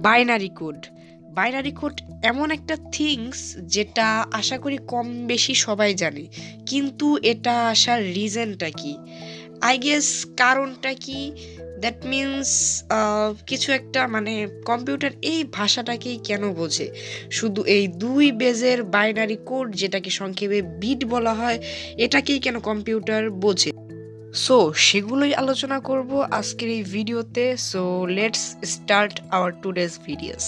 Binary code এমন একটা things যেটা আশা করি কম বেশি সবাই জানে, কিন্তু এটা আসার রিজনটা কি, আই গেস কারণটা কি, দ্যাট মিনস কিছু একটা মানে কম্পিউটার এই ভাষাটাকেই কেন বোঝে, শুধু এই 2 বেজের বাইনারি কোড যেটাকে সংক্ষেপে বিট বলা হয়, এটাকেই কেন কম্পিউটার বোঝে। সো সেগুলোই আলোচনা করব আজকের এই ভিডিওতে। So let's start our today's videos.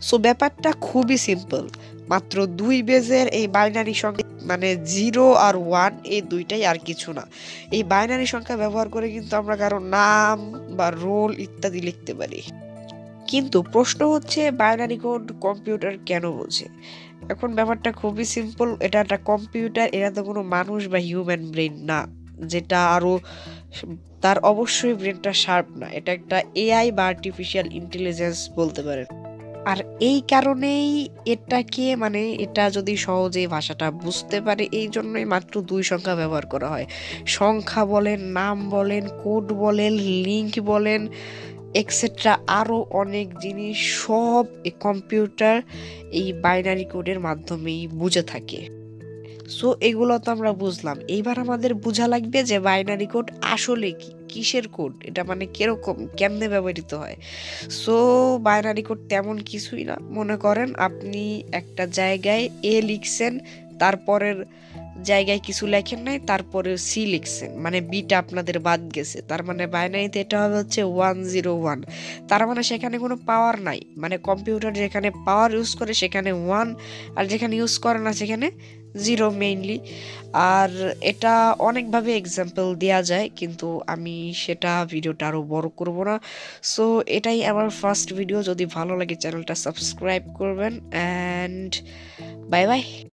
So ব্যাপারটা খুবই সিম্পল, মাত্র 2 বেজের এই বাইনারি সংখ্যা মানে 0 আর 1, এই দুইটাই আর কিছু না। এই বাইনারি সংখ্যা ব্যবহার করে কিন্তু আমরা কারো নাম বা রোল ইত্যাদি লিখতে পারি। কিন্তু প্রশ্ন হচ্ছে বাইনারি কোড কম্পিউটার কেন বোঝে। এখন ব্যাপারটা খুবই সিম্পল, এটা একটা কম্পিউটার, এটা তো কোনো মানুষ বা হিউম্যান ব্রেন না, যেটা আরো তার অবশ্যই ব্রেনটা শার্প না, এটা একটা এআই বা আর্টিফিশিয়াল ইন্টেলিজেন্স বলতে পারেন। আর এই কারণেই এটাকে মানে এটা যদি সহজে ভাষাটা বুঝতে পারে, এই জন্যই মাত্র 2 সংখ্যা ব্যবহার করা হয়। সংখ্যা বলেন, নাম বলেন, কোড বলেন, লিঙ্ক বলেন, এক্সেট্রা আরও অনেক জিনিস সব এই কম্পিউটার এই বাইনারি কোডের মাধ্যমেই বুঝে থাকে। সো এগুলো তো আমরা বুঝলাম, এইবার আমাদের বোঝা লাগবে যে বাইনারি কোড আসলে কি, কিসের কোড, এটা মানে কিরকম, কেমনে ব্যবহৃত হয়। সো বাইনারি কোড তেমন কিছুই না, মনে করেন আপনি একটা জায়গায় এ লিখছেন, তারপরের জায়গায় কিছু লেখেন নাই, তারপরে সি লিখছেন, মানে বিটা আপনাদের বাদ গেছে, তার মানে বাইনারিতে এটা হবে হচ্ছে 101। তার মানে সেখানে কোনো পাওয়ার নাই, মানে কম্পিউটার যেখানে পাওয়ার ইউজ করে সেখানে 1, আর যেখানে ইউজ করে না সেখানে 0 মেইনলি। আর এটা অনেকভাবে এক্সাম্পল দেওয়া যায়, কিন্তু আমি সেটা ভিডিওটা আরও বড় করব না। সো এটাই আমার ফার্স্ট ভিডিও, যদি ভালো লাগে চ্যানেলটা সাবস্ক্রাইব করবেন, অ্যান্ড বাই বাই।